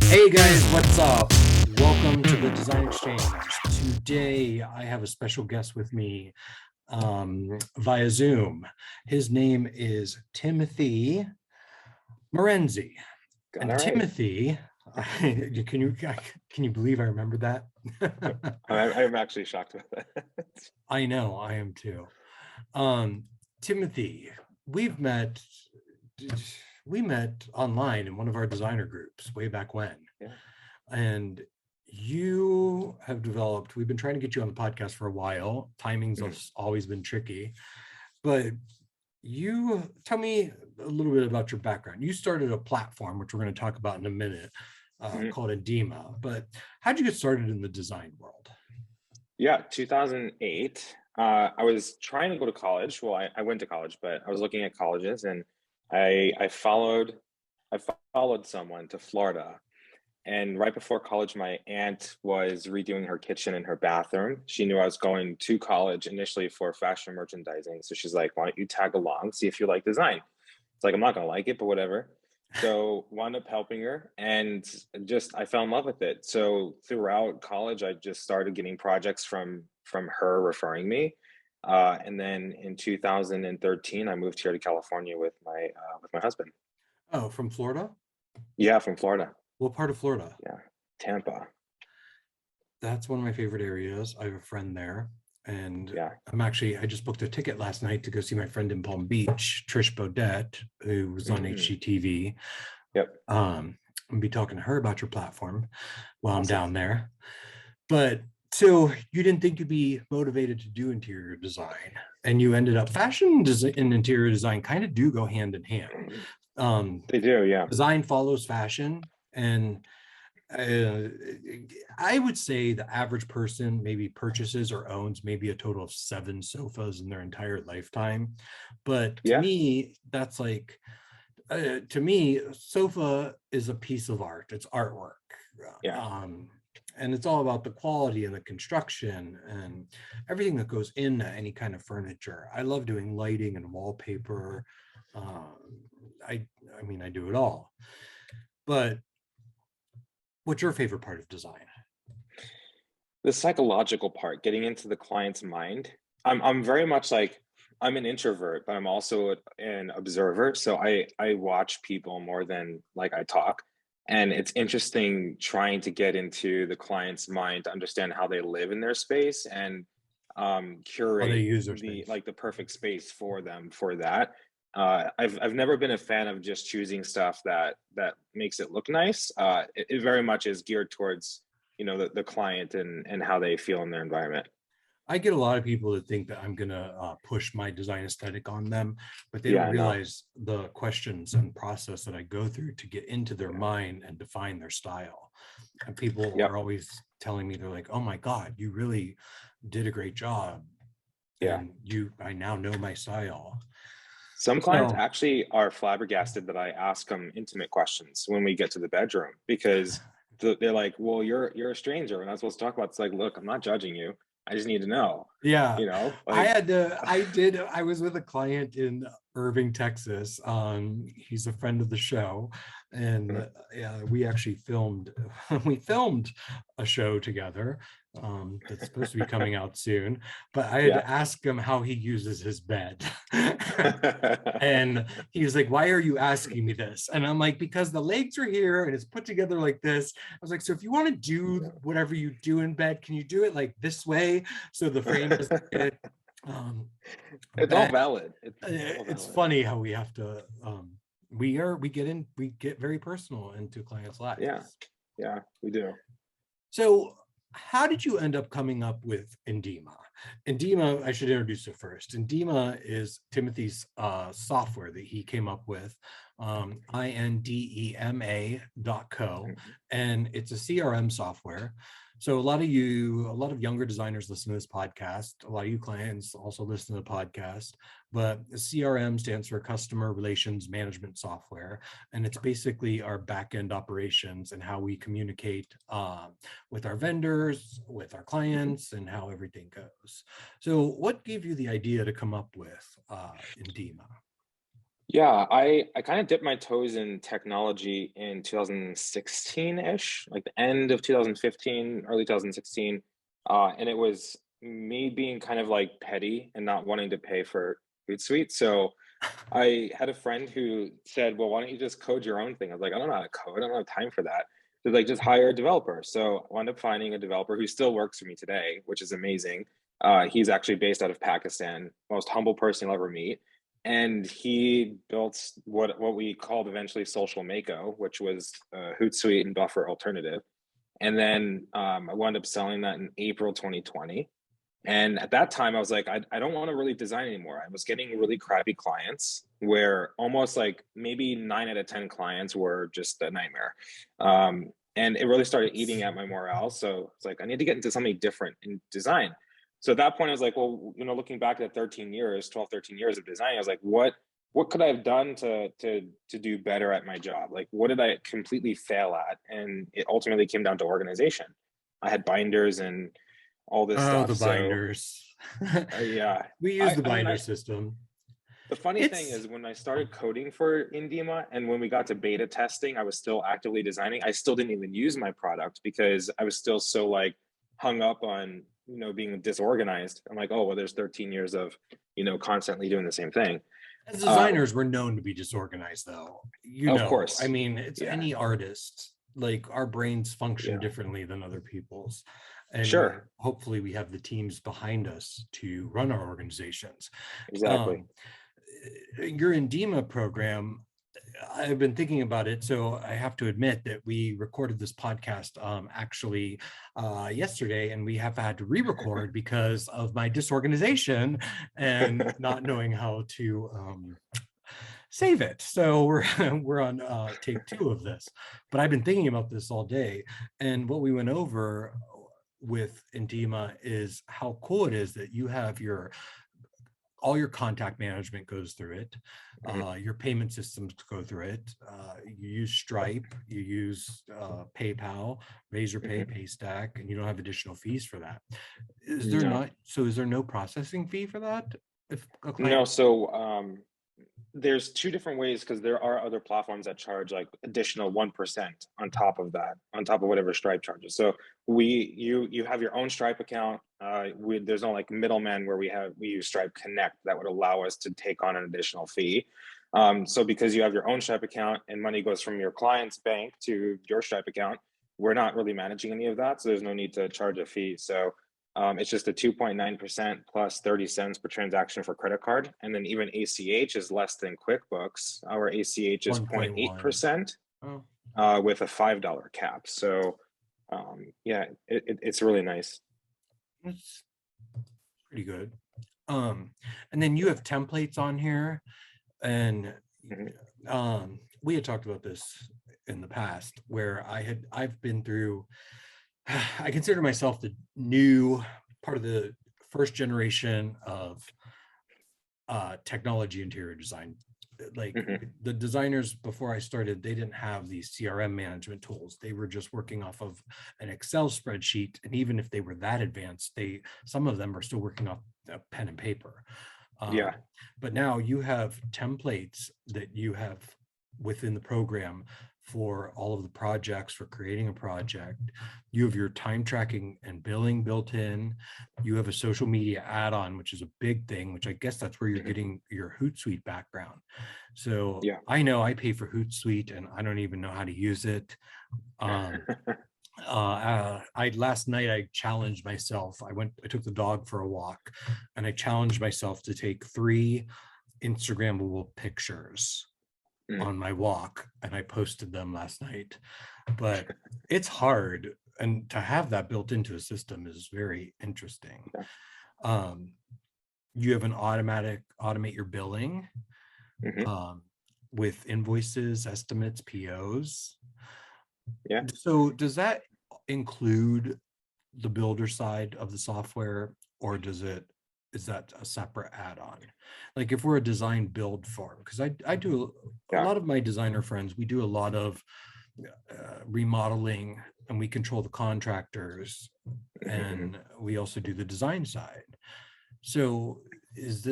Hey guys, what's up? Welcome to the Design Exchange. Today I have a special guest with me via Zoom. His name is Timothy Murenzi. Got it And right. Timothy, can you believe I remember that? I'm actually shocked with that. I know, I am too. Um, Timothy, we've met we met online in one of our designer groups way back when. Yeah. And you have developed, we've been trying to get you on the podcast for a while. Timing's Mhm. always been tricky, but you tell me a little bit about your background. You started a platform, which we're going to talk about in a minute, Mhm. called Edema, but how'd you get started in the design world? Yeah, 2008. I was trying to go to college. Well, I went to college, but I was looking at colleges, and I followed someone to Florida. And right before college, my aunt was redoing her kitchen and her bathroom. She knew I was going to college initially for fashion merchandising, so she's like, "Why don't you tag along, see if you like design?" It's like, I'm not gonna like it, but whatever. So wound up helping her, and just I fell in love with it. So throughout college, I just started getting projects from her referring me. And then in 2013, I moved here to California with my husband. Oh, from Florida? Yeah, from Florida. What part of Florida? Yeah, Tampa. That's one of my favorite areas. I have a friend there, and Yeah. I just booked a ticket last night to go see my friend in Palm Beach, Trish Bodette, who was on Mm, HGTV. yep. I'll be talking to her about your platform while I'm Awesome. down there. But so you didn't think you'd be motivated to do interior design, and you ended up fashion design and interior design kind of do go hand in hand. Um, They do. Yeah. Design follows fashion, and uh, I would say the average person maybe purchases or owns maybe a total of 7 sofas in their entire lifetime. But to Yeah. me, that's like, to me, sofa is a piece of art. It's artwork. Yeah. Um, and it's all about the quality and the construction and everything that goes into any kind of furniture. I love doing lighting and wallpaper. Um, I, I mean, I do it all. But what's your favorite part of design? The psychological part, getting into the client's mind. I'm very much like I'm an introvert, but I'm also an observer. So I watch people more than like I talk. And it's interesting trying to get into the client's mind to understand how they live in their space and How they curate use their the space? like the perfect space for them for that. I've never been a fan of just choosing stuff that makes it look nice. It very much is geared towards the client and how they feel in their environment. I get a lot of people that think that I'm going to push my design aesthetic on them, but they don't Yeah, no. realize the questions and process that I go through to get into their Yeah. mind and define their style. And people are Yep. always telling me, they're like, oh my God, you really did a great job. Yeah. And I now know my style. Some clients So actually are flabbergasted that I ask them intimate questions when we get to the bedroom because they're like, "Well, you're a stranger. We're not supposed to talk about." It's like, look, I'm not judging you. I just need to know. yeah, Like, I was with a client in Irving, Texas. He's a friend of the show, and yeah, we actually filmed we filmed a show together that's supposed to be coming out soon. But I had yeah. to ask him how he uses his bed. And he was like, why are you asking me this? And I'm like, because the legs are here and it's put together like this. I was like, so if you want to do whatever you do in bed, can you do it like this way so the frame doesn't get um, It's all bent? valid. It's all It's valid. funny how we have to we get very personal into clients' Yeah. lives. Yeah, we do. So how did you end up coming up with Endema? Endema, I should introduce it first. Endema is Timothy's software that he came up with, indema.co, Mhm. and it's a CRM software. So a lot of younger designers listen to this podcast. A lot of you clients also listen to the podcast. But CRM stands for Customer Relations Management Software, and it's basically our back end operations and how we communicate with our vendors, with our Mhm. clients, and how everything goes. So what gave you the idea to come up with Endema? Yeah, I kind of dipped my toes in technology in 2016-ish, like the end of 2015, early 2016. And it was me being kind of like petty and not wanting to pay for Hootsuite. So I had a friend who said, "Well, why don't you just code your own thing?" I was like, "I don't know how to code. I don't have time for that." They're like, "Just hire a developer." So I wound up finding a developer who still works for me today, which is amazing. He's actually based out of Pakistan, most humble person you'll ever meet. And he built what we called eventually Social Mako, which was Hootsuite and Buffer alternative. And then I wound up selling that in April 2020. And at that time, I was like, I don't want to really design anymore. I was getting really crappy clients where almost like maybe 9 out of 10 clients were just a nightmare. And it really started eating at my morale. So it's like, I need to get into something different in design. So at that point, I was like, well, looking back at 13 years, 12, 13 years of design, I was like, what could I have done to do better at my job? Like, what did I completely fail at? And it ultimately came down to organization. I had binders and all this Oh, stuff. the So binders. yeah, We use the I mean, binder system. the funny thing It's is when I started coding for Indima and when we got to beta testing, I was still actively designing. I still didn't even use my product because I was still so like hung up on, being disorganized. I'm like, oh, well, there's 13 years of, constantly doing the same thing. as Uh, designers, we're known to be disorganized, though. of I course. mean, it's Yeah. any artist. Like our brains function Yeah. differently than other people's, and Sure. hopefully, we have the teams behind us to run our organizations. Exactly. Um, your Endema program, I've been thinking about it, so I have to admit that we recorded this podcast actually yesterday, and we have had to re-record because of my disorganization and not knowing how to save it. So we're we're on take two of this, but I've been thinking about this all day, and what we went over with Endema is how cool it is that you have all your contact management goes through it. Mhm. Your payment systems go through it. You use Stripe, you use PayPal, Razorpay, Mhm. Paystack, and you don't have additional fees for that. Is there No. not? So is there no processing fee for that? If a No, client, so there's two different ways because there are other platforms that charge like additional 1% on top of that, on top of whatever Stripe charges. So you have your own Stripe account. There's no like middleman where we use Stripe Connect that would allow us to take on an additional fee. So because you have your own Stripe account and money goes from your client's bank to your Stripe account, we're not really managing any of that. So there's no need to charge a fee. So it's just a 2.9% plus 30 cents per transaction for credit card. And then even ACH is less than QuickBooks. Our ACH is 1.1. 0.8% Oh, with a $5 cap. So yeah, it's really nice. that's pretty good. And then you have templates on here, and Mhm. we had talked about this in the past where I've been through. I consider myself the new part of the first generation of technology interior design. Like Mhm. the designers before I started, they didn't have these CRM management tools. They were just working off of an Excel spreadsheet, and even if they were that advanced, some of them are still working off a pen and paper. Yeah. Um, but now you have templates that you have within the program for all of the projects, for creating a project. You have your time tracking and billing built in. You have a social media add-on, which is a big thing, which I guess that's where you're Mhm. getting your Hootsuite background. So Yeah. I know I pay for Hootsuite and I don't even know how to use it. Um, I last night I challenged myself. I took the dog for a walk, and I challenged myself to take 3 Instagrammable pictures Mm. on my walk, and I posted them last night. But it's hard, and to have that built into a system is very interesting. Yeah. Um, you have an automate your billing Mhm. um, with invoices, estimates, POs. Yeah. So does that include the builder side of the software, or is that a separate add-on? Like if we're a design build farm, because I do a Yeah. lot of my designer friends, we do a lot of remodeling, and we control the contractors, Mhm. Mhm. and we also do the design side. So is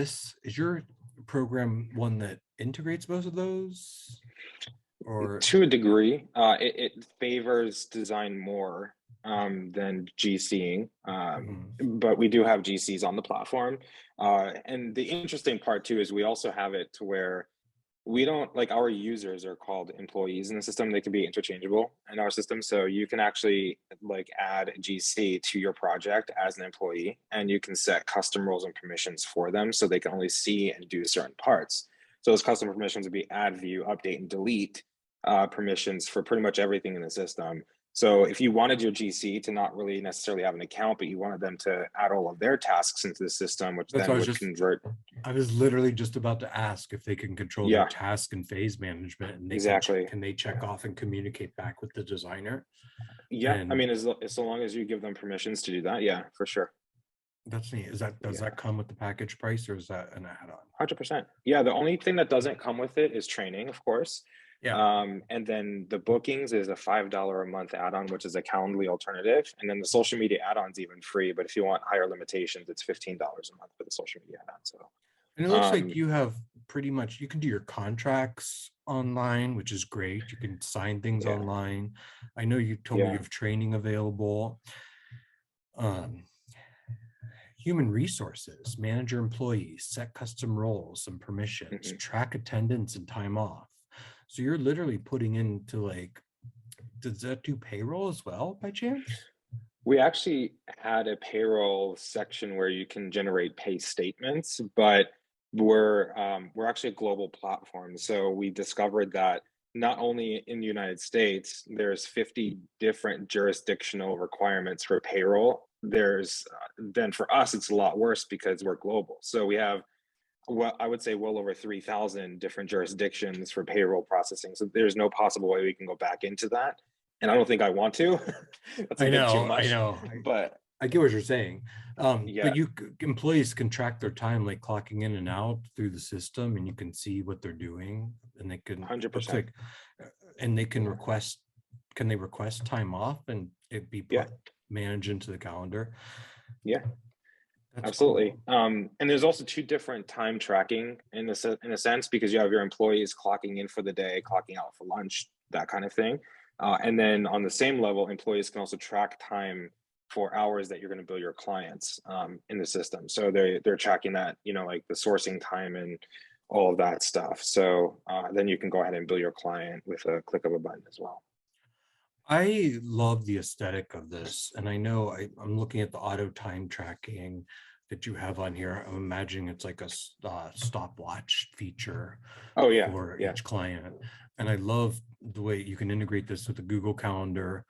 your program one that integrates both of those, or To a degree, it favors design more than GCing, Mhm. but we do have GCs on the platform. And the interesting part too is we also have it to where we don't like our users are called employees in the system. They can be interchangeable in our system. So you can actually like add a GC to your project as an employee, and you can set custom roles and permissions for them so they can only see and do certain parts. So those custom permissions would be add, view, update, and delete permissions for pretty much everything in the system. So if you wanted your GC to not really necessarily have an account, but you wanted them to add all of their tasks into the system, which that's what then I was would just convert. I was literally just about to ask if they can control their Yeah, task and phase management, and they exactly. can they check off and communicate back with the designer. Yeah, I And mean, as so long as you give them permissions to do that, yeah, for sure. that's neat. Is that does that Yeah, come with the package price, or is that an add-on? 100%. Yeah, the only thing that doesn't come with it is training, of course. Yeah, And then the bookings is a $5 a month add-on, which is a Calendly alternative. And then the social media add-on's even free, but if you want higher limitations, it's $15 a month for the social media add-on. So, and it looks like um, you have pretty much you can do your contracts online, which is great. You can sign things yeah, online. I know you told me you yeah. have training available. Um, Human resources, manage your employees, set custom roles and permissions, Mhm. track attendance and time off. So you're literally putting into like, does that do payroll as well by chance? We actually had a payroll section where you can generate pay statements, but we're actually a global platform. So we discovered that not only in the United States, there's 50 different jurisdictional requirements for payroll. There's then for us, it's a lot worse because we're global. So we have well, I would say well over 3,000 different jurisdictions for payroll processing. So there's no possible way we can go back into that. And I don't think I want to. That's a bit too I much. know. But I get what you're saying. yeah, But employees can track their time, like clocking in and out through the system, and you can see what they're doing, and they can, it looks 100%. like, and they can they request time off and it be Yeah, put, managed into the calendar? yeah, That's absolutely. cool. And there's also two different time tracking in a sense because you have your employees clocking in for the day, clocking out for lunch, that kind of thing. And then on the same level, employees can also track time for hours that you're going to bill your clients in the system. So they're tracking that, you know, like the sourcing time and all of that stuff. So then you can go ahead and bill your client with a click of a button as well. I love the aesthetic of this, and I know I'm looking at the auto time tracking that you have on here. I'm imagining it's like a stopwatch feature Oh yeah, for yeah. each client, and I love the way you can integrate this with the Google Calendar.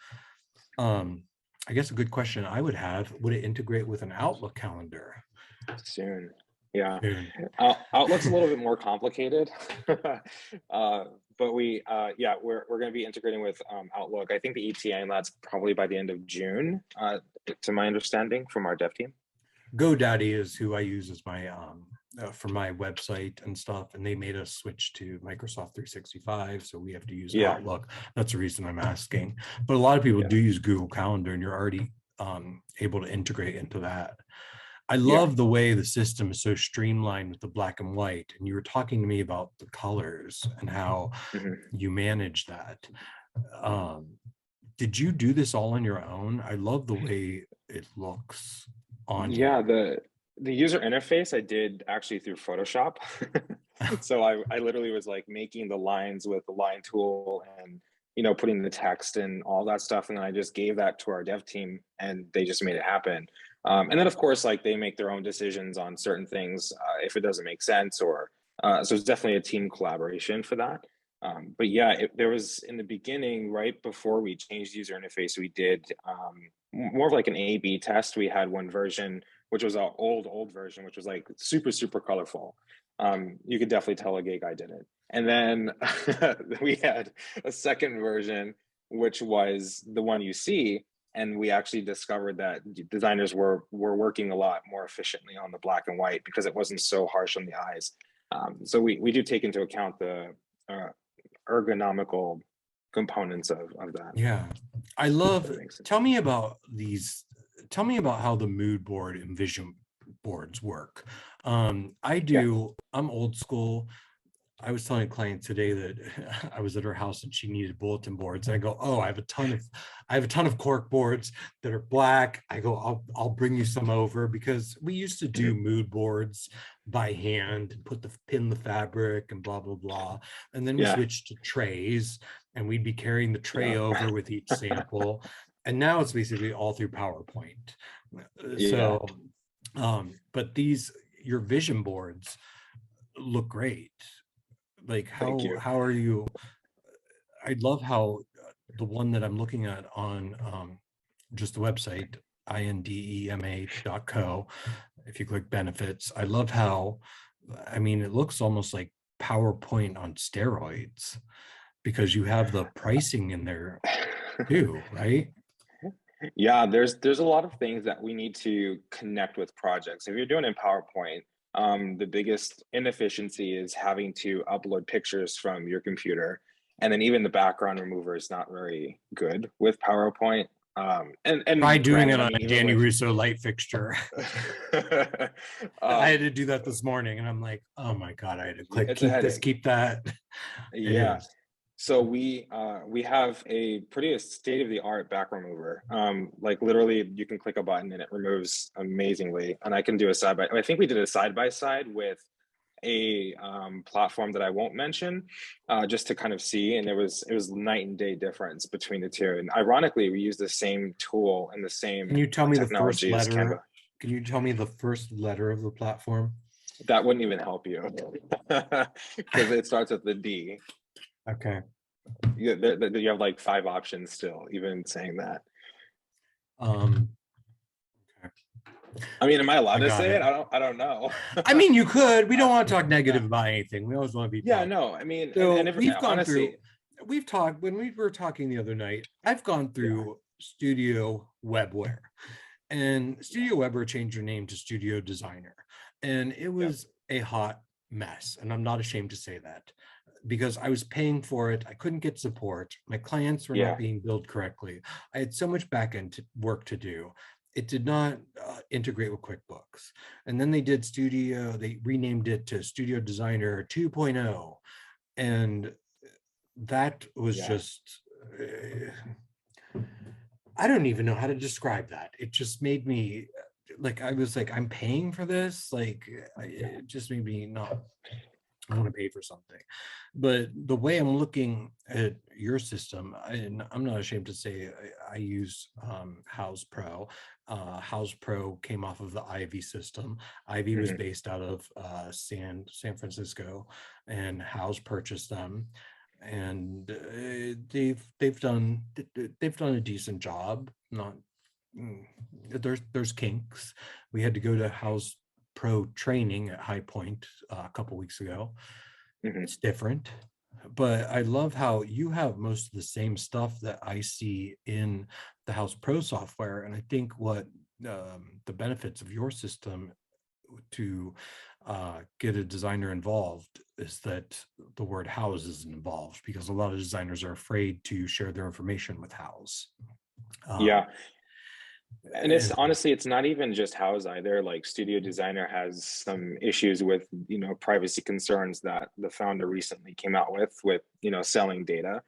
Um, I guess a good question I would have: would it integrate with an Outlook calendar Soon. Yeah. soon? Outlook's a little bit more complicated, but yeah, we're going to be integrating with Outlook. I think the ETA and that's probably by the end of June, to my understanding from our dev team. GoDaddy is who I use as my for my website and stuff, and they made us switch to Microsoft 365, so we have to use Yeah, Outlook. That's the reason I'm asking. But a lot of people yeah, do use Google Calendar, and you're already able to integrate into that. I yeah. love the way the system is so streamlined with the black and white. And you were talking to me about the colors and how Mhm. you manage that. Um, did you do this all on your own? I love the way it looks on Yeah, here. the user interface I did actually through Photoshop. So I literally was like making the lines with the line tool and you know putting the text and all that stuff, and then I just gave that to our dev team, and they just made it happen. And then of course, like they make their own decisions on certain things if it doesn't make sense, or so it's definitely a team collaboration for that. But yeah, there was in the beginning, right before we changed the user interface, we did more of like an A/B test. We had one version, which was our old version, which was like super colorful. You could definitely tell a gay guy did it. And then we had a second version, which was the one you see. And we actually discovered that designers were working a lot more efficiently on the black and white because it wasn't so harsh on the eyes. So we do take into account the uh, ergonomical components of that. Yeah. I If love, that makes sense. tell me about tell me about how the mood board and vision boards work. Yeah. I'm old school. I was telling a client today that I was at her house and she needed bulletin boards. And I go, oh, I have a ton of cork boards that are black. I go, I'll bring you some over, because we used to do Mhm. mood boards by hand and pin the fabric and blah, blah, blah. And then we Yeah. switched to trays, and we'd be carrying the tray Yeah. over with each sample. And now it's basically all through PowerPoint. Yeah. So, but your vision boards look great. Like Thank you. how are you? I love how the one that I'm looking at on just the website indema.co, if you click benefits, I love how, I mean, it looks almost like PowerPoint on steroids, because you have the pricing in there too, right? Yeah, there's a lot of things that we need to connect with projects. If you're doing in PowerPoint, the biggest inefficiency is having to upload pictures from your computer, and then even the background remover is not very good with PowerPoint. Try And doing granted, it I on mean, a even Danny with Russo light fixture. I had um, to do that this morning, and I'm like, oh my God, I had to click, it's a keep this, headache. keep that. It Yeah. is. So we have a pretty state of the art back remover. Like literally, you can click a button and it removes amazingly. And I can do a side by. I think we did a side by side with a platform that I won't mention, just to kind of see. And it was night and day difference between the two. And ironically, we use the same tool and the Can same you tell me the first technology as Canva. letter? Can you tell me the first letter of the platform? That wouldn't even help you because it starts with the D. Okay. You have like five options still, even saying that. Um, okay. I mean, am I allowed I to got say it? it. I don't know. I mean, you could. We don't want to talk Yeah. negative about anything. We always want to be Yeah, positive. no. I mean, and So if we've gone through, honestly, we've talked, when we were talking the other night, I've gone yeah, through Studio Webware, and yeah, Studio Webware changed their name to Studio Designer. And it yeah, was a hot mess. And I'm not ashamed to say that, because I was paying for it. I couldn't get support. My clients were not yeah, being billed correctly. I had so much back end work to do. It did not integrate with QuickBooks. And then they renamed it to Studio Designer 2.0. And that was yeah, just, I don't even know how to describe that. It just made me like, I was like, I'm paying for this. Like, yeah. it just made me not, I want to pay for something. But the way I'm looking at your system, and I'm not ashamed to say I use House Pro. House Pro came off of the Ivy system. Ivy was Hmm. based out of San Francisco, and House purchased them, and they've done a decent job. Not there's kinks. We had to go to House Pro training at High Point a couple weeks ago. Hmm. It's different, but I love how you have most of the same stuff that I see in the House Pro software. And I think what the benefits of your system to get a designer involved is that the word house isn't involved, because a lot of designers are afraid to share their information with house. Um, Yeah. And it's honestly, it's not even just House either. Like Studio Designer has some issues with, privacy concerns that the founder recently came out with, selling data.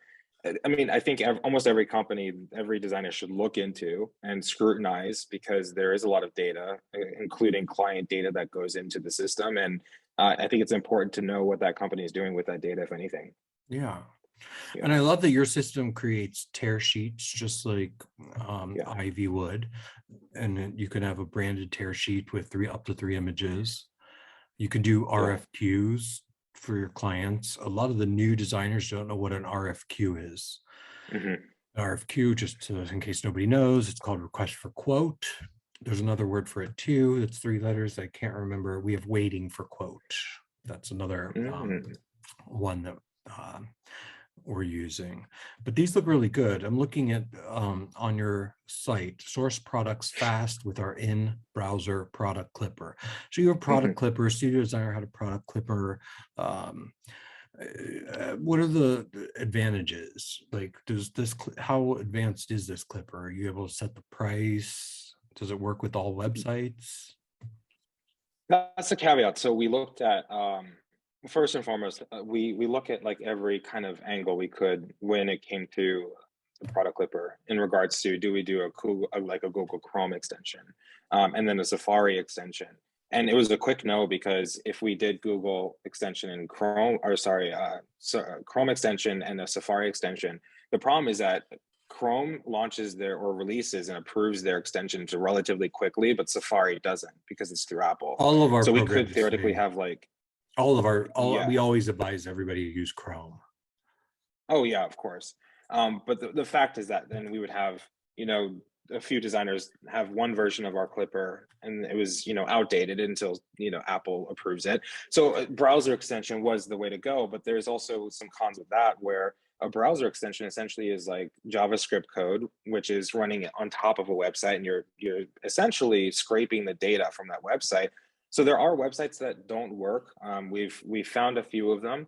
I mean, I think almost every company, every designer should look into and scrutinize, because there is a lot of data, including client data, that goes into the system. And I think it's important to know what that company is doing with that data, if anything. yeah. Yeah. And I love that your system creates tear sheets just like Yeah. Ivy would. And then you can have a branded tear sheet with up to three images. You can do Yeah. RFQs for your clients. A lot of the new designers don't know what an RFQ is. Hmm. RFQ, in case nobody knows, it's called request for quote. There's another word for it too. It's three letters. I can't remember. We have waiting for quote. That's another Hmm. one that we're using. But these look really good. I'm looking at on your site, source products fast with our in-browser product clipper. So you have product Hmm. clipper, Studio Designer had a product clipper. Um, what are the advantages? Like, how advanced is this clipper? Are you able to set the price? Does it work with all websites? That's a caveat. So we looked at First and foremost, we look at like every kind of angle we could when it came to the product clipper in regards to do we do a Google, like a Google Chrome extension, and then a Safari extension. And it was a quick no because if we did Google extension and Chrome, or sorry, Chrome extension and a Safari extension, the problem is that Chrome launches their or releases and approves their extensions relatively quickly, but Safari doesn't because it's through Apple. All of our So we could programs theoretically say have like, we yeah. always advise everybody to use Chrome. Oh yeah, of course. But the fact is that then we would have, you know, a few designers have one version of our clipper and it was, you know, outdated until, you know, Apple approves it. So a browser extension was the way to go, but there's also some cons with that where a browser extension essentially is like JavaScript code, which is running on top of a website and you're essentially scraping the data from that website. So there are websites that don't work. We've found a few of them.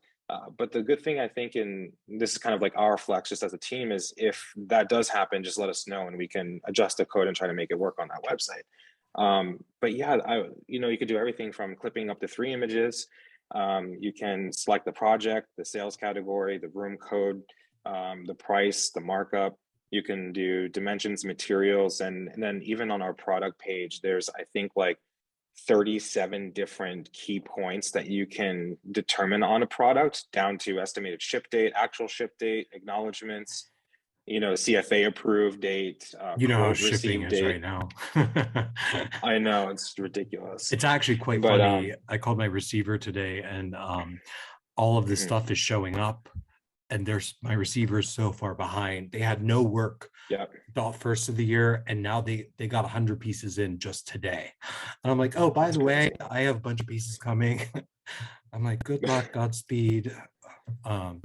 But the good thing I think, in this is kind of like our flex just as a team, is if that does happen, just let us know and we can adjust the code and try to make it work on that website. But yeah, you know, you could do everything from clipping up to 3 images. You can select the project, the sales category, the room code, the price, the markup. You can do dimensions, materials, and then even on our product page, there's I think like 37 different key points that you can determine on a product, down to estimated ship date, actual ship date, acknowledgements, you know, CFA approved date, You know how quote shipping received is date. right now. I know it's ridiculous, It's actually quite but funny. I called my receiver today, and all of this mhm, stuff is showing up, and there's my receiver is so far behind. They had no work yeah, the first of the year, and now they got 100 pieces in just today. And I'm like, oh, by it's the way, crazy. I have a bunch of pieces coming. I'm like, good luck, Godspeed. Um,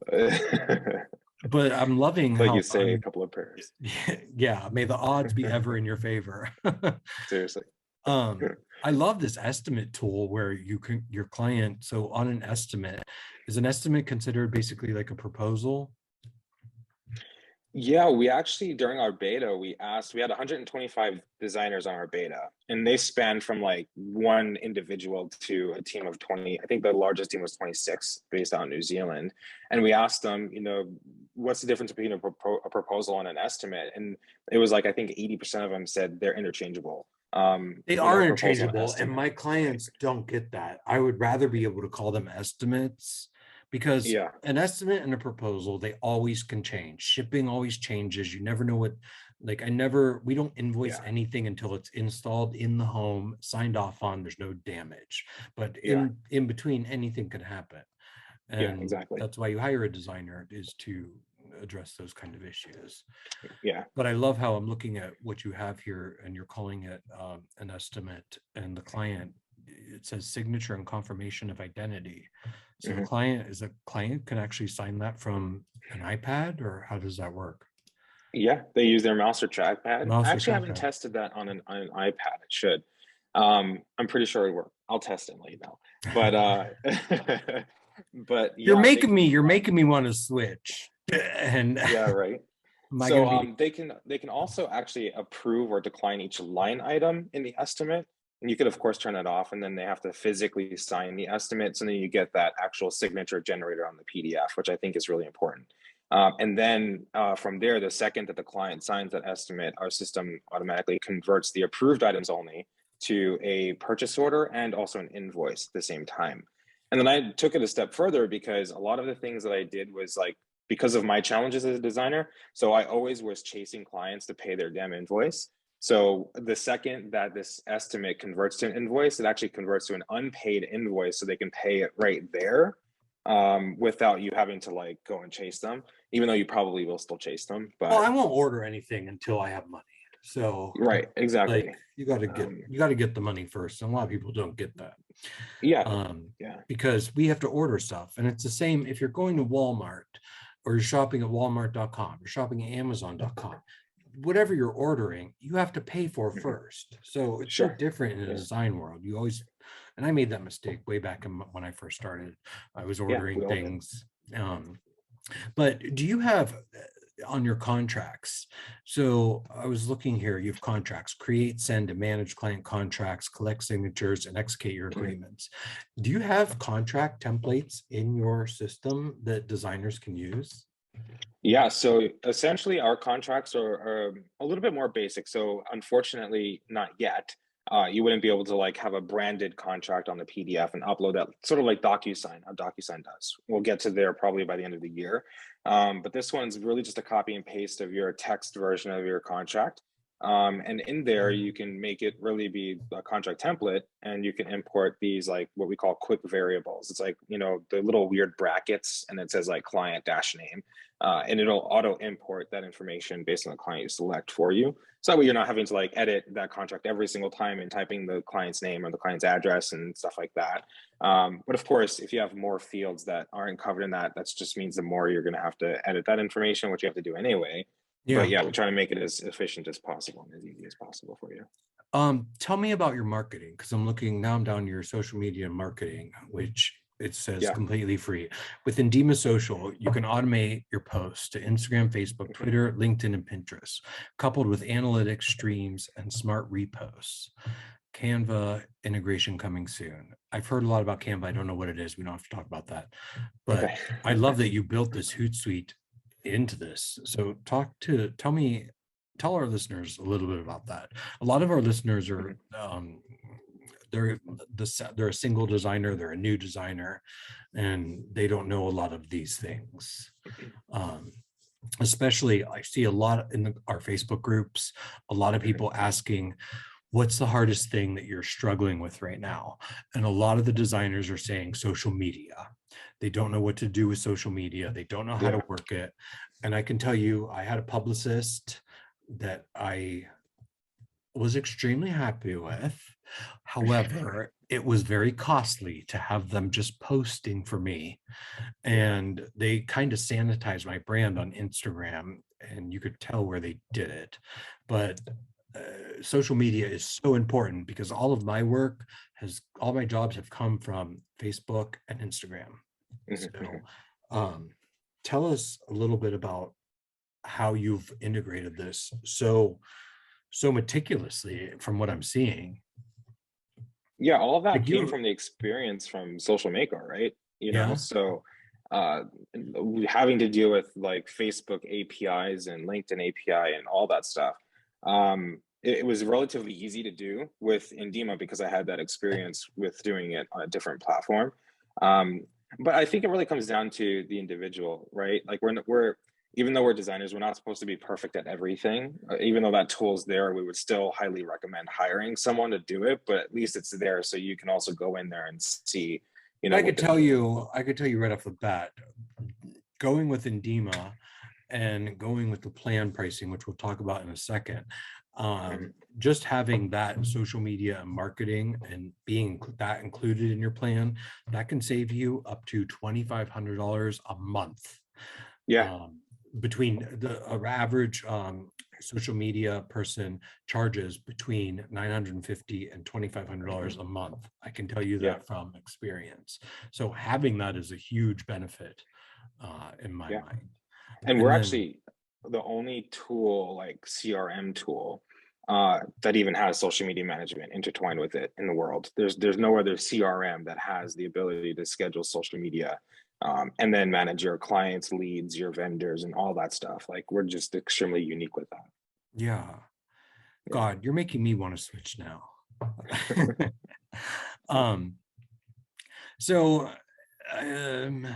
but I'm loving Like you how say, a couple of prayers. yeah, may the odds be ever in your favor. Seriously. um, I love this estimate tool where you can your client, so on an estimate, is an estimate considered basically like a proposal? Yeah, we actually during our beta, we had 125 designers on our beta, and they span from like one individual to a team of 20. I think the largest team was 26 based out in New Zealand. And we asked them, you know, what's the difference between a proposal and an estimate? And it was like I think 80% of them said they're interchangeable. They You know, are proposal and interchangeable, and estimate. my clients don't get that. I would rather be able to call them estimates, because Yeah, an estimate and a proposal, they always can change. Shipping always changes. You never know what, like, we don't invoice yeah, anything until it's installed in the home, signed off on, there's no damage. But yeah, in between, anything can happen. yeah, And exactly. that's why you hire a designer, is to address those kind of issues. Yeah. But I love how I'm looking at what you have here, and you're calling it an estimate, and the client, it says signature and confirmation of identity. So Mhm. the client can actually sign that from an iPad, or how does that work? Yeah, they use their mouse or trackpad. I Mouse or actually haven't trackpad? tested that on an iPad. I should. I'm pretty sure it worked. I'll test it and let you know. But but yeah, they can You're making me want to switch. And yeah, right. am I going So to be they can also actually approve or decline each line item in the estimate. And you could of course turn it off and then they have to physically sign the estimate. So then you get that actual signature generated on the PDF, which I think is really important. And then from there, the second that the client signs that estimate, our system automatically converts the approved items only to a purchase order and also an invoice at the same time. And then I took it a step further because a lot of the things that I did was like, because of my challenges as a designer, so I always was chasing clients to pay their damn invoice. So the second that this estimate converts to an invoice, it actually converts to an unpaid invoice so they can pay it right there, without you having to like go and chase them, even though you probably will still chase them. well, But I won't order anything until I have money. So, right, like, exactly. Um, you got to get the money first, and a lot of people don't get that. yeah, um, yeah, because we have to order stuff. And it's the same if you're going to Walmart, or you're shopping at walmart.com, you're shopping at amazon.com. Whatever you're ordering, you have to pay for mhm, first. So it's so sure. different in the Yeah, design world. You always, and I made that mistake way back when I first started. I was yeah, ordering we all did. things. But do you have, on your contracts. So I was looking here, you have contracts: create, send, and manage client contracts, collect signatures, and execute your agreements. Do you have contract templates in your system that designers can use? Yeah, so essentially our contracts are a little bit more basic. So unfortunately, not yet. You wouldn't be able to like have a branded contract on the PDF and upload that sort of like DocuSign, how DocuSign does. We'll get to there probably by the end of the year. But this one's really just a copy and paste of your text version of your contract. And in there, you can make it really be a contract template, and you can import these like what we call quick variables. It's like, you know, the little weird brackets, and it says like client dash name, and it'll auto import that information based on the client you select for you. So that way you're not having to like edit that contract every single time and typing the client's name or the client's address and stuff like that. But of course, if you have more fields that aren't covered in that, that just means the more you're going to have to edit that information, which you have to do anyway. But Yeah. yeah, we're trying to make it as efficient as possible and as easy as possible for you. Tell me about your marketing, because I'm looking now, I'm down your social media marketing, which it says Yeah. completely free. With Indema Social, you can automate your posts to Instagram, Facebook, Twitter, LinkedIn, and Pinterest, coupled with analytics, streams, and smart reposts. Canva integration coming soon. I've heard a lot about Canva. I don't know what it is. We don't have to talk about that. But Okay. I love that you built this Hootsuite into this. So tell our listeners a little bit about that. A lot of our listeners are they're they're a single designer, they're a new designer, and they don't know a lot of these things. Especially, I see a lot in our Facebook groups, a lot of people asking, what's the hardest thing that you're struggling with right now? And a lot of the designers are saying social media. They don't know what to do with social media. They don't know how to work it. And I can tell you, I had a publicist that I was extremely happy with. However, it was very costly to have them just posting for me. And they kind of sanitized my brand on Instagram, and you could tell where they did it. But social media is so important, because all my jobs have come from Facebook and Instagram. So tell us a little bit about how you've integrated this so meticulously from what I'm seeing. Yeah, all of that Like came you, from the experience from Social Maker, right? You know, yeah, so uh, having to deal with like Facebook APIs and LinkedIn API and all that stuff. It was relatively easy to do with Indema because I had that experience with doing it on a different platform. Um, but I think it really comes down to the individual, right? Like we're even though we're designers, we're not supposed to be perfect at everything. Even though that tool's there, we would still highly recommend hiring someone to do it. But at least it's there, so you can also go in there and see, you know, I what could they're tell doing. you, right off the bat, going with Indema and going with the plan pricing, which we'll talk about in a second, just having that social media and marketing and being that included in your plan, that can save you up to $2,500 a month. Yeah, Between the average social media person charges between $950 and $2,500 a month. I can tell you yeah, that from experience. So having that is a huge benefit in my yeah. mind. And we're And then, actually the only tool, like CRM tool, that even has social media management intertwined with it in the world. There's no other CRM that has the ability to schedule social media, and then manage your clients, leads, your vendors, and all that stuff. Like we're just extremely unique with that. yeah, God, you're making me want to switch now. um, so I'm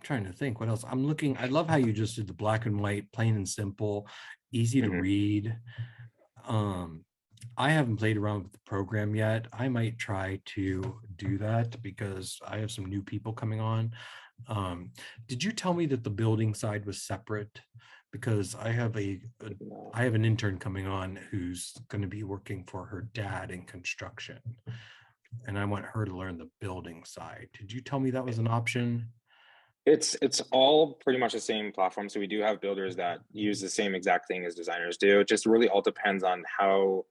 trying to think what else. I love how you just did the black and white, plain and simple, easy to Hmm. read. Um, I haven't played around with the program yet. I might try to do that because I have some new people coming on. Did you tell me that the building side was separate? Because I have an intern coming on who's going to be working for her dad in construction, and I want her to learn the building side. Did you tell me that was an option? It's all pretty much the same platform. So we do have builders that use the same exact thing as designers do. It just really all depends on how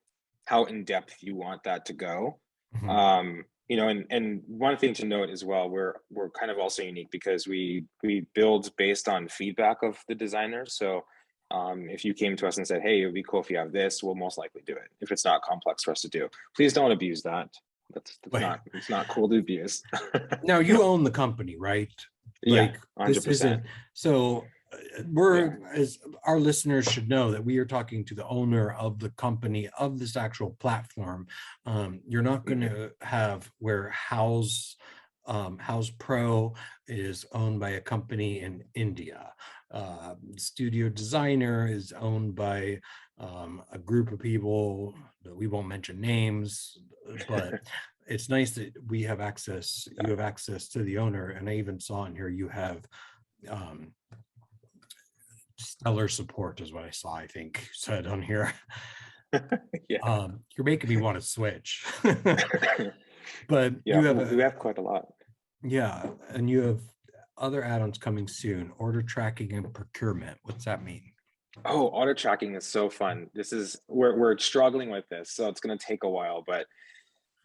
in depth you want that to go. Mhm. Um, and one thing to note as well, we're kind of also unique because we build based on feedback of the designers. So if you came to us and said, hey, it would be cool if you have this, we'll most likely do it if it's not complex for us to do. Please don't abuse that. That's Wait, not, it's not cool to abuse. now you own the company, right? Yeah, Like this 100%. isn't so Yeah. we're as our listeners should know that we are talking to the owner of the company of this actual platform. You're not going Mhm. to have where House Pro is owned by a company in India. Studio Designer is owned by a group of people that we won't mention names, but it's nice that we have access, you have access to the owner. And I even saw in here you have um, stellar support is what I saw, I think said on here. Yeah. You're making me want to switch. But Yeah, you have we a, have quite a lot. yeah, and you have other add-ons coming soon, order tracking and procurement. What's that mean? Oh, auto tracking is so fun. This is we're struggling with this, so it's going to take a while. But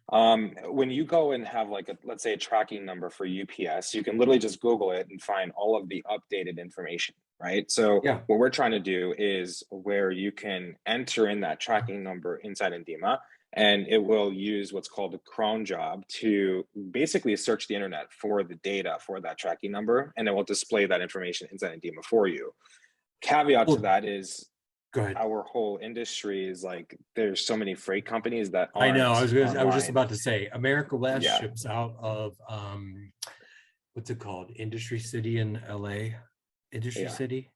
when you go and have like a, let's say a tracking number for UPS, you can literally just Google it and find all of the updated information, right? So Yeah. what we're trying to do is where you can enter in that tracking number inside Endema, and it will use what's called a cron job to basically search the internet for the data for that tracking number, and it will display that information inside Endema for you. Caveat to Well, that is go ahead. our whole industry is like there's so many freight companies that I know. aren't I was just online. about to say America West Yeah, ships out of what's it called? Industry City in LA. Industry yeah, City.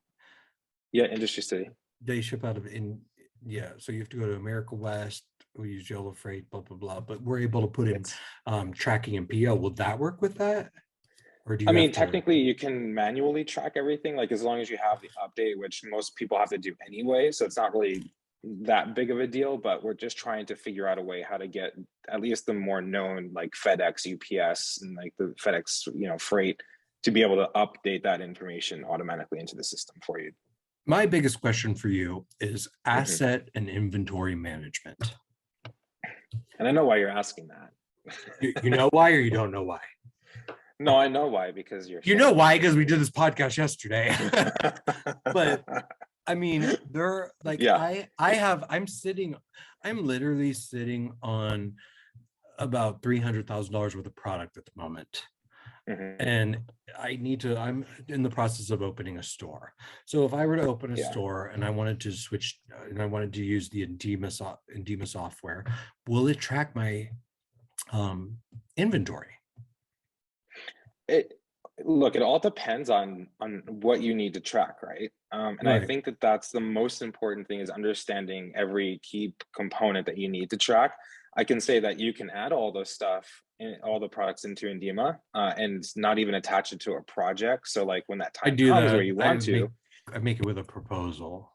yeah. Industry City. They ship out of in yeah. So you have to go to America West. We use Yellow Freight, blah blah blah. But we're able to put in It's. tracking and PO. Will that work with that, or do I you have mean, to? technically, you can manually track everything, like as long as you have the update, which most people have to do anyway. So it's not really that big of a deal. But we're just trying to figure out a way how to get at least the more known, like FedEx, UPS, and like the FedEx, freight, to be able to update that information automatically into the system for you. My biggest question for you is Mhm. asset and inventory management. And I know why you're asking that. You know why, or you don't know why? No, I know why, because you're You know sharing why, because we information. did this podcast yesterday. But I mean, they're like Yeah. I'm literally sitting on about $300,000 worth of product at the moment. Mhm. And I'm in the process of opening a store. So if I were to open a Yeah. store and I wanted to switch and I wanted to use the Endema software, will it track my inventory? It Look, it all depends on what you need to track, right? And I Right. think that that's the most important thing, is understanding every key component that you need to track. I can say that you can add all those stuff in all the products into Endema, and not even attach it to a project. So like when that I time do comes where that. you want to, I make it with a proposal.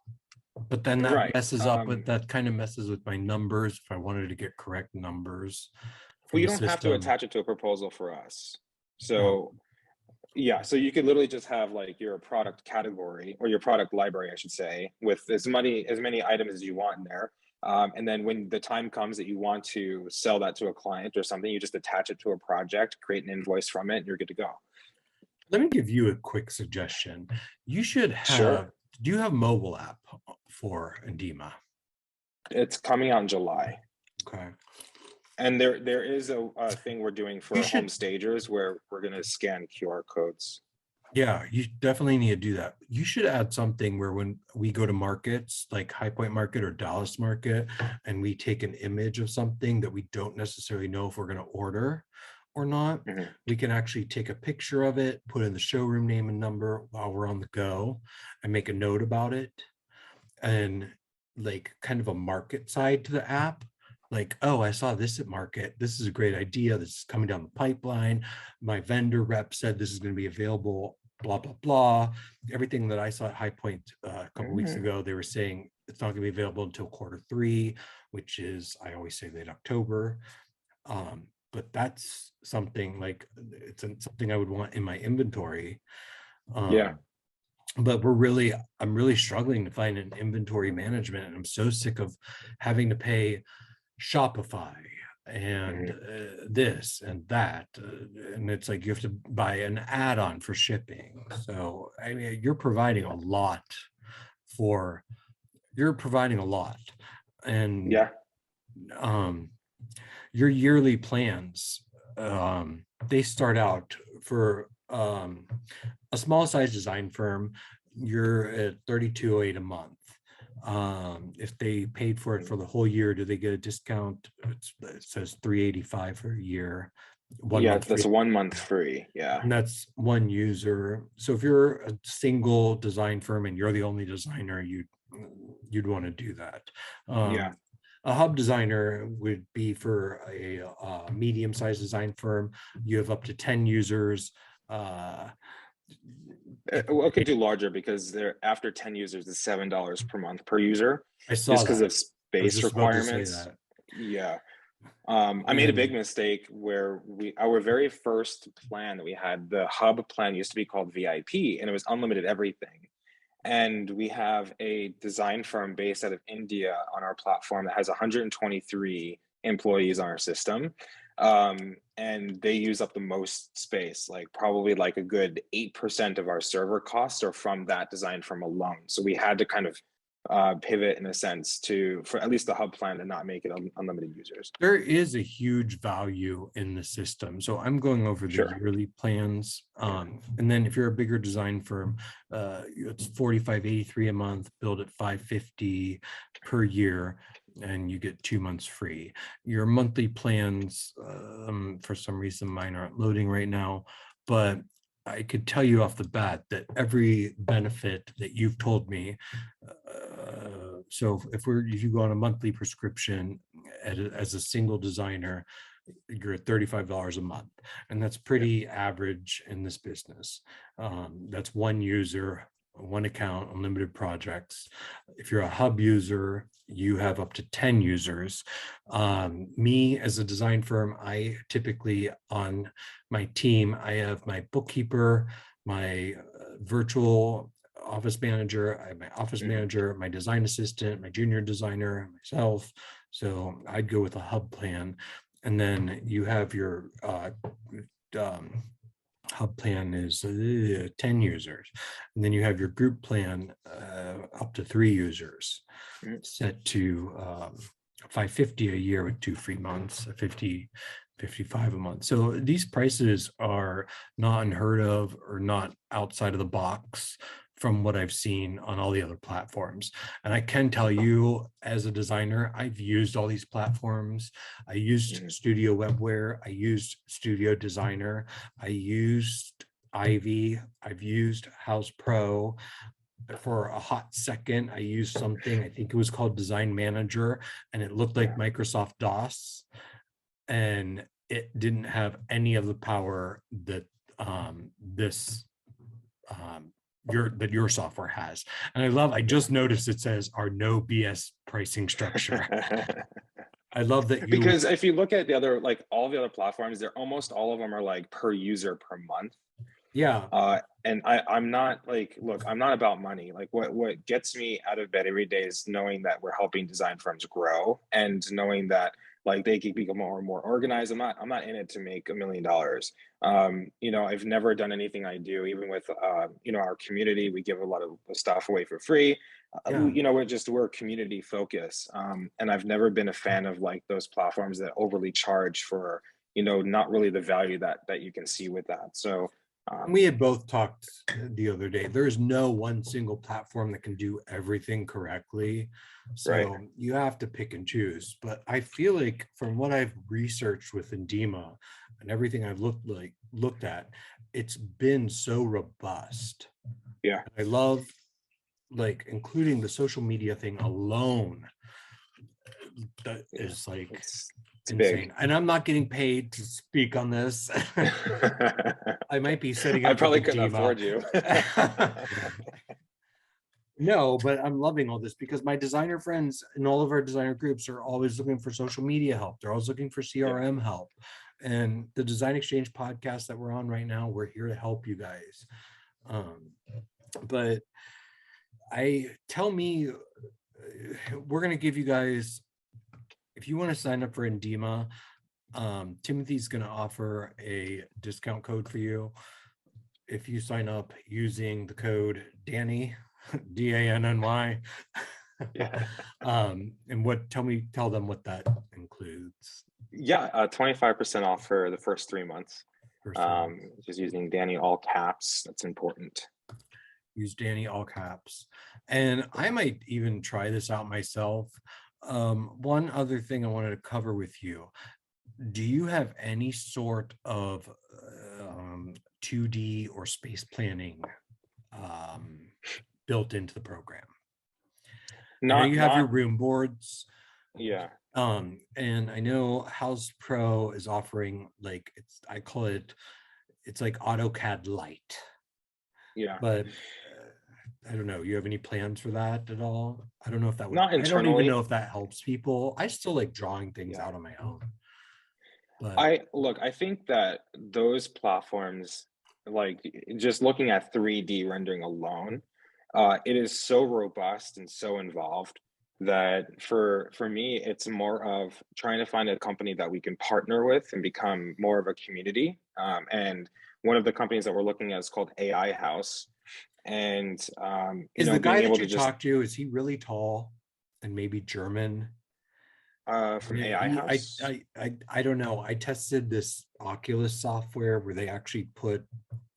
But then that right? messes up with that kind of messes with my numbers if I wanted to get correct numbers Well, from you the don't have to system. attach it to a proposal for us. Oh, So yeah, so you could literally just have like your product category, or your product library, I should say, with as many items as you want in there. And then when the time comes that you want to sell that to a client or something, you just attach it to a project, create an invoice from it, and you're good to go. let me give you a quick suggestion. You should have, Sure. do you have mobile app for Endema? It's coming out in July. Okay. And there is a thing we're doing for You our home should, stagers where we're going to scan QR codes. yeah, you definitely need to do that. You should add something where when we go to markets like High Point Market or Dallas Market, and we take an image of something that we don't necessarily know if we're going to order or not, Mhm. we can actually take a picture of it, put in the showroom name and number while we're on the go, and make a note about it. And like kind of a market side to the app, like, oh, I saw this at market, this is a great idea, this is coming down the pipeline, my vendor rep said this is going to be available, blah blah blah. Everything that I saw at High Point a couple weeks Mm. ago, they were saying it's not going to be available until Q3, which is, I always say, late October. But that's something like, something I would want in my inventory. Yeah. um, but I'm really struggling to find an inventory management, and I'm so sick of having to pay Shopify, and Mhm. this and that, and it's like you have to buy an add-on for shipping. So I mean, for you're providing a lot, and Yeah. um, your yearly plans, they start out for a small size design firm, you're at 32.08 a month. If they paid for it for the whole year, do they get a discount? It says 385 for a year, 1 month Yeah, free, that's 1 month free. Yeah. and that's one user. So if you're a single design firm and you're the only designer, you'd want to do that. Yeah. A hub designer would be for a medium-sized design firm. You have up to 10 users. Uh, if Well, it could do larger because they're after 10 users, it's $7 per month per user, I saw just because that. of I was space just about to say requirements. that. Yeah. I made a big And mistake where our very first plan that we had, the hub plan used to be called VIP, and it was unlimited everything. And we have a design firm based out of India on our platform that has 123 employees on our system. And they use up the most space, like probably like a good 8% of our server costs are from that design firm alone. So we had to kind of pivot in a sense to, for at least the hub plan, to not make it unlimited users. there is a huge value in the system. So I'm going over the Sure. yearly plans. And then if you're a bigger design firm, it's 45.83 a month, billed at 550 per year, and you get 2 months free. Your monthly plans, for some reason, mine aren't loading right now, but I could tell you off the bat that every benefit that you've told me, so if you go on a monthly prescription as a single designer, you're at $35 a month, and that's Yeah. pretty average in this business. That's one user, one account, unlimited projects. If you're a hub user, you have up to 10 users. Me as a design firm, I typically, on my team, I have my bookkeeper, my virtual office manager, I have my office Mhm. manager, my design assistant, my junior designer, myself. So I'd go with a hub plan. And then you have your um, hub plan is 10 users. And then you have your group plan, up to 3 users, Mhm. set to 550 a year with 2 free months, 55 a month. So these prices are not unheard of or not outside of the box from what I've seen on all the other platforms. And I can tell you, as a designer, I've used all these platforms. I used Mhm. Studio Webware, I used Studio Designer, I used Ivy, I've used House Pro. For a hot second, I used something, I think it was called Design Manager, and it looked like Yeah. Microsoft DOS, and it didn't have any of the power that this um, your software has. And I Yeah. just noticed it says our no BS pricing structure. I love that you, Because if you look at the other, like all the other platforms, they're almost all of them are like per user per month. yeah, And I'm not like, look, I'm not about money. Like what gets me out of bed every day is knowing that we're helping design firms grow and knowing that like they can become more and more organized. I'm not in it to make $1 million. I've never done anything I do, even with our community. We give a lot of stuff away for free. yeah. We're community focused. And I've never been a fan of like those platforms that overly charge for, not really the value that you can see with that. So We um, had both talked the other day. There is no one single platform that can do everything correctly. right. So you have to pick and choose. But I feel like from what I've researched with Indema and everything I've looked at, it's been so robust. Yeah. I love, like, including the social media thing alone, that Yeah. is like It's big. insane. And I'm not getting paid to speak on this. I might be setting I up with probably couldn't Indema. afford you. No, but I'm loving all this because my designer friends in all of our designer groups are always looking for social media help. They're always looking for Yeah. CRM help. And the Design Exchange podcast that we're on right now, we're here to help you guys. But we're going to give you guys, if you want to sign up for Indema, Timothy's going to offer a discount code for you if you sign up using the code Danny, DANNY. Yeah. And tell them what that includes. Yeah, 25% off for the first 3 months. First 3 months. Just using Danny all caps. That's important. Use Danny all caps. And I might even try this out myself. One other thing I wanted to cover with you. Do you have any sort of 2D or space planning built into the program? I know you have your room boards. Yeah. And I know House Pro is offering I call it, it's like AutoCAD Lite. Yeah. But I don't know. You have any plans for that at all? I don't know if that would. Not I don't even internally. know if that helps people. I still like drawing things Yeah. out on my own. But I think that those platforms, like just looking at 3D rendering alone, it is so robust and so involved that for me, it's more of trying to find a company that we can partner with and become more of a community. And one of the companies that we're looking at is called AI House. And is the guy being that able you to just talked to, is he really tall and maybe German? from Yeah, AI House. I don't know. I tested this Oculus software where they actually put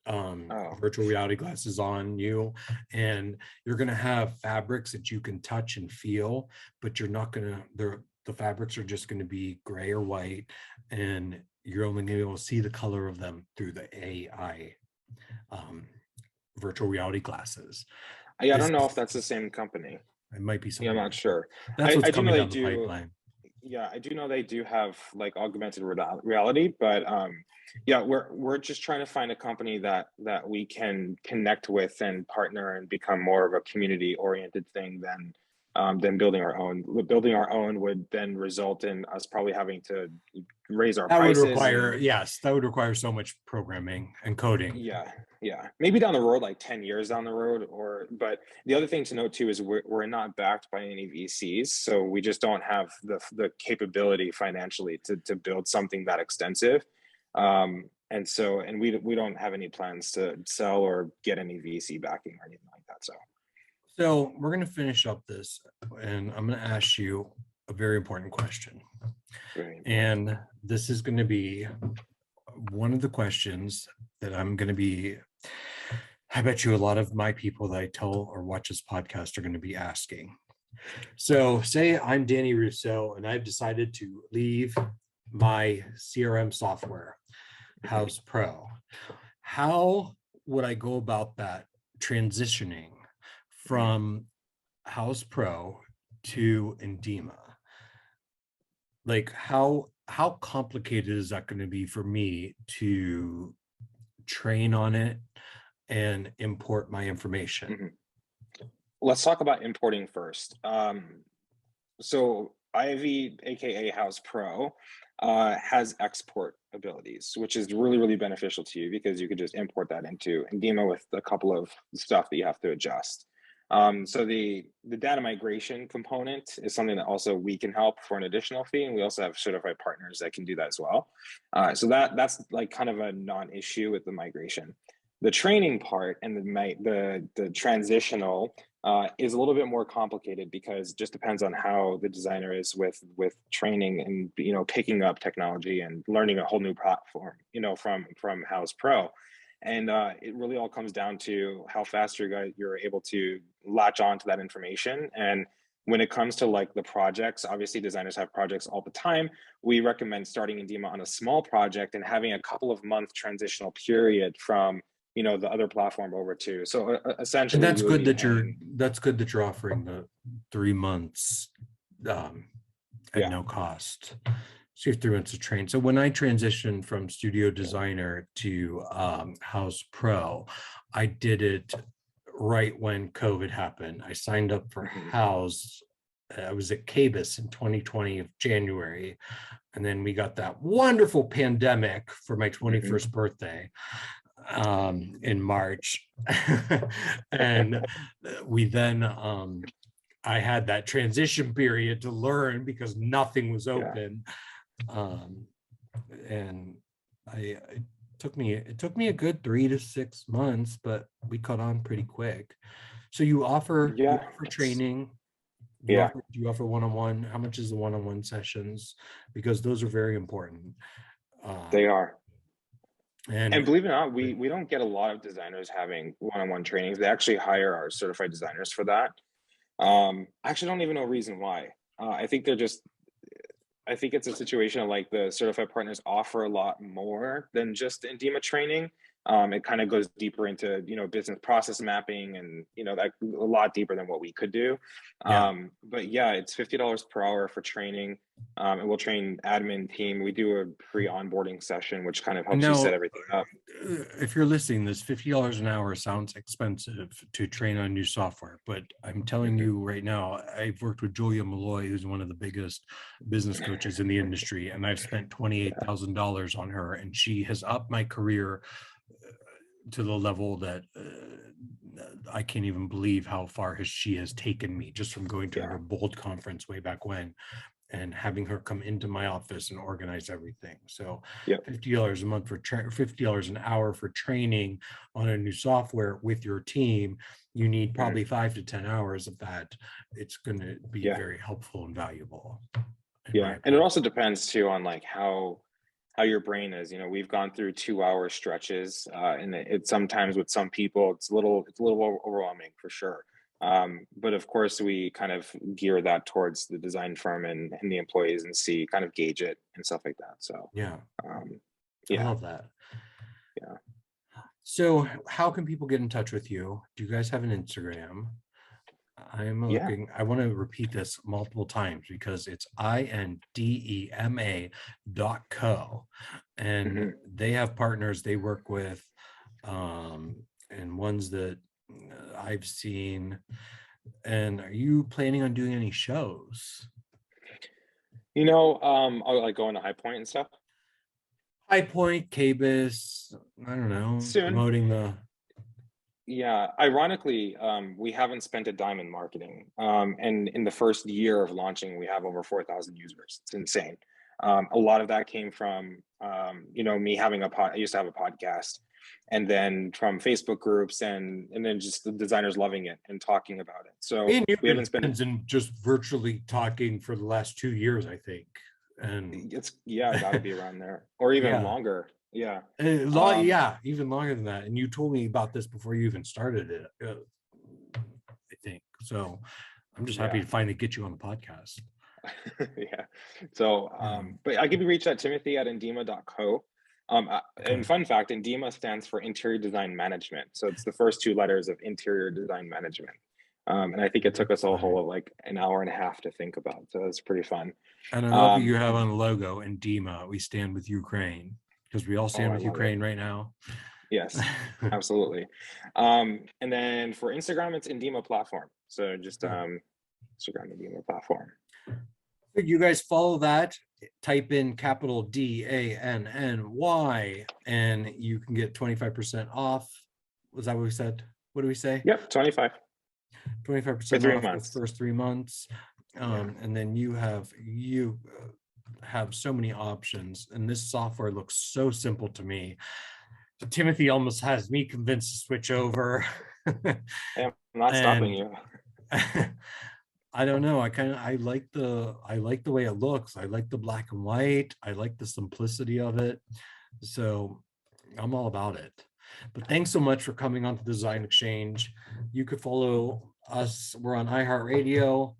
Oh, virtual reality glasses on you, and you're going to have fabrics that you can touch and feel, but you're not going to, the fabrics are just going to be gray or white, and you're only going to be able to see the color of them through the AI virtual reality glasses. yeah, I don't know if that's the same company. It might be Yeah, I'm something not like that. sure. That's what's I do know coming they down the do. pipeline. Yeah, I do know they do have like augmented reality, but yeah, we're just trying to find a company that we can connect with and partner and become more of a community oriented thing than building our own. Building our own would then result in us probably having to raise our That would prices require, and yes, that would require so much programming and coding. yeah, maybe down the road, like 10 years down the road. Or but the other thing to note too is we're not backed by any VCs, so we just don't have the capability financially to build something that extensive. And we don't have any plans to sell or get any VC backing or anything like that. So we're going to finish up this, and I'm going to ask you a very important question. Very important. And this is going to be one of the questions that I bet you a lot of my people that I tell or watch this podcast are going to be asking. So say I'm Danny Russo and I've decided to leave my CRM software, House Pro. How would I go about that transitioning from House Pro to Endema? Like how complicated is that going to be for me to train on it and import my information? Mm-hmm. Let's talk about importing first. So Ivy, aka House Pro, has export abilities, which is really, really beneficial to you because you could just import that into Endema with a couple of stuff that you have to adjust. So the data migration component is something that also we can help for an additional fee, and we also have certified partners that can do that as well. So that's like kind of a non-issue with the migration. The training part and the transitional is a little bit more complicated because it just depends on how the designer is with training and picking up technology and learning a whole new platform from House Pro. And it really all comes down to how fast you're able to latch on to that information. And when it comes to like the projects, obviously designers have projects all the time. We recommend starting Endema on a small project and having a couple of month transitional period from the other platform over to. So essentially, and that's good that you're offering the 3 months at no cost. So you have 3 months to train. So when I transitioned from studio designer to House Pro, I did it right when COVID happened. I signed up for House. I was at KBIS in 2020 of January. And then we got that wonderful pandemic for my 21st birthday in March. And we then I had that transition period to learn because nothing was open. and it took me a good 3 to 6 months, but we caught on pretty quick. So you Yeah, offer training. yeah, Do you offer one-on-one? How much is the one-on-one sessions? Because those are very important. they are. And And believe it or not, we don't get a lot of designers having one-on-one trainings. They actually hire our certified designers for that. I actually don't even know a reason why. I think they're just I think it's a situation of like the certified partners offer a lot more than just Indema training. It kind of goes deeper into business process mapping and that a lot deeper than what we could do. yeah, But yeah, it's $50 per hour for training, and we'll train admin team. We do a pre-onboarding session, which kind of and helps you set now everything up. if you're listening, this $50 an hour sounds expensive to train on new software, but I'm telling Mhm. you right now, I've worked with Julia Malloy, who's one of the biggest business coaches in the industry, and I've spent Yeah, $28,000 on her, and she has upped my career to the level that I can't even believe how far she has taken me just from going to yeah, her Bold conference way back when and having her come into my office and organize everything. So yeah. $50 a month for $50 an hour for training on a new software with your team. You need Mhm. probably 5 to 10 hours of that. It's going to be Yeah. very helpful and valuable, in my Yeah, and it opinion. also depends too on like how your brain is. We've gone through 2 hour stretches, and it sometimes with some people it's a little overwhelming for sure. But of course, we kind of gear that towards the design firm and the employees and see kind of gauge it and stuff like that. So Yeah, um, I yeah, love that. yeah, So, how can people get in touch with you? Do you guys have an Instagram? I'm yeah, looking, I want to repeat this multiple times because it's INDEMA.co. And hmm they have partners they work with, and ones that I've seen. And are you planning on doing any shows? I'll like go into High Point and stuff High Point, KBIS, I don't know, soon. promoting the. Yeah, ironically, we haven't spent a dime in marketing. And in the first year of launching, we have over 4,000 users. It's insane. A lot of that came from, me having I used to have a podcast, and then from Facebook groups, and then just the designers loving it and talking about it. Me So and you've we been haven't spent. friends and just virtually talking for the last 2 years, I think. And It's yeah, got to be around there or even yeah, longer. Yeah. Yeah, Um, even longer than that. And you told me about this before you even started it, I think. So I'm just happy yeah. to finally get you on the podcast. Yeah. So, Yeah. but I can be reached at timothy@indema.co. And Okay. fun fact, Indema stands for Interior Design Management. So it's the first two letters of Interior Design Management. And I think it took us a whole Right. of like an hour and a half to think about. So it's pretty fun. And I love that Um, you have on the logo and DEMA, we stand with Ukraine, because we all oh, stand I with love it. Ukraine right now. Yes, absolutely. And then for Instagram, it's Indema platform. So just Good. Instagram Indema platform. You guys follow that, type in capital DANNY, and you can get 25% off. Was that what we said? What do we say? Yep, 25 for 25% three off the months. first 3 months. Yeah. And then you have so many options, and this software looks so simple to me. Timothy almost has me convinced to switch over. Hey, I'm not stopping And you. I don't know. I like the way it looks. I like the black and white. I like the simplicity of it. So I'm all about it. But thanks so much for coming on to Design Exchange. You could follow us. We're on iHeartRadio,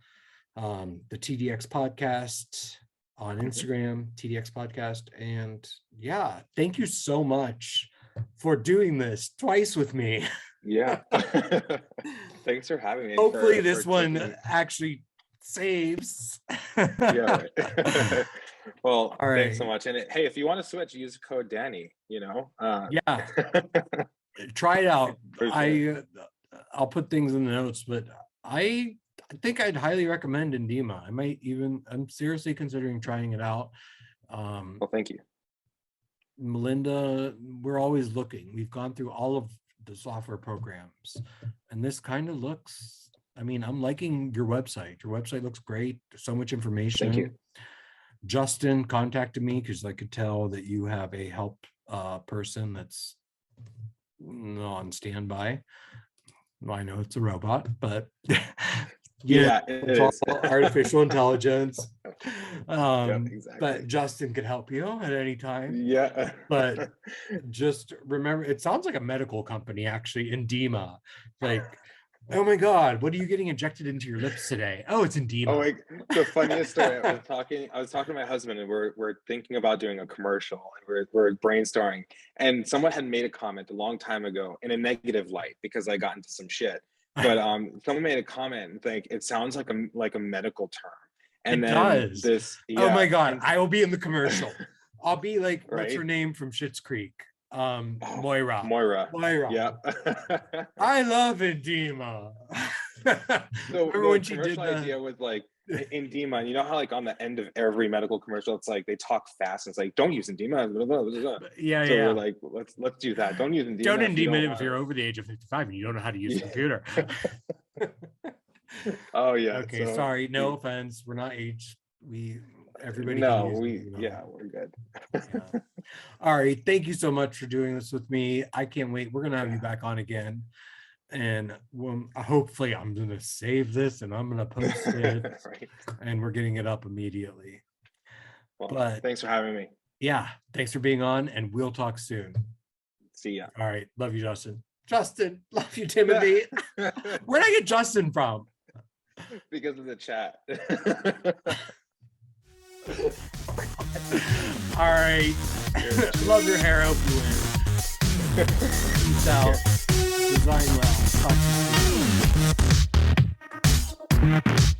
the TDX podcast on Mhm. Instagram, TDX podcast. And yeah, thank you so much for doing this twice with me. Yeah. Thanks for having me and Hopefully for this one taking. actually saves. Yeah, right. Well, All thanks so right. much. And hey, if you want to switch, use code Danny, Yeah, try it out. for sure. I'll put things in the notes, but I think I'd highly recommend Indema. I'm seriously considering trying it out. Um, Well, thank you. Melinda, we're always looking. We've gone through all of the software programs, and this kind of I'm liking your website. Your website looks great. There's so much Thank you. information. Justin contacted me because I could tell that you have a help person that's on standby. Well, I know it's a robot, but Yeah, it it's all is. artificial intelligence. Yep, exactly. But Justin could help you at any time. Yeah. But just remember, it sounds like a medical company, actually, Endema. Like, oh my God, what are you getting injected into your lips today? Oh, it's Oh, Endema. like the funniest story. I was talking to my husband, and we're thinking about doing a commercial, and we're brainstorming. And someone had made a comment a long time ago in a negative light because I got into some shit. But someone made a comment and think it sounds like a medical term. And It then does. this, Oh yeah, my God, and I will be in the commercial. I'll be like, what's her right, name from Schitt's Creek? oh, Moira. Moira, Moira. yeah. I love Endema. So Remember the when she did commercial the idea was like Endema. You know how like on the end of every medical commercial, it's like they talk fast. And it's like, don't use Endema. Blah, blah, blah, blah. yeah, So we're yeah. like, let's do that. Don't use Don't Endema if you Endema don't if want you're over the age of 55 and you don't know how to use a it. computer. Oh yeah. Okay, So sorry, no offense. We're not age. Everybody can no, use it, we yeah, we're good. Yeah. All right. Thank you so much for doing this with me. I can't wait. We're gonna have you Yeah. back on again. And hopefully I'm gonna save this and I'm gonna post it Right. and we're getting it up immediately. Well, But thanks for having me. yeah, thanks for being on and we'll talk soon. See ya. All right. Love you, Justin. Justin, love you, Timothy. Where'd I get Justin from? Because of the chat. All right. Love your hair. Hope you win. Peace out. Design well. Talk to you soon.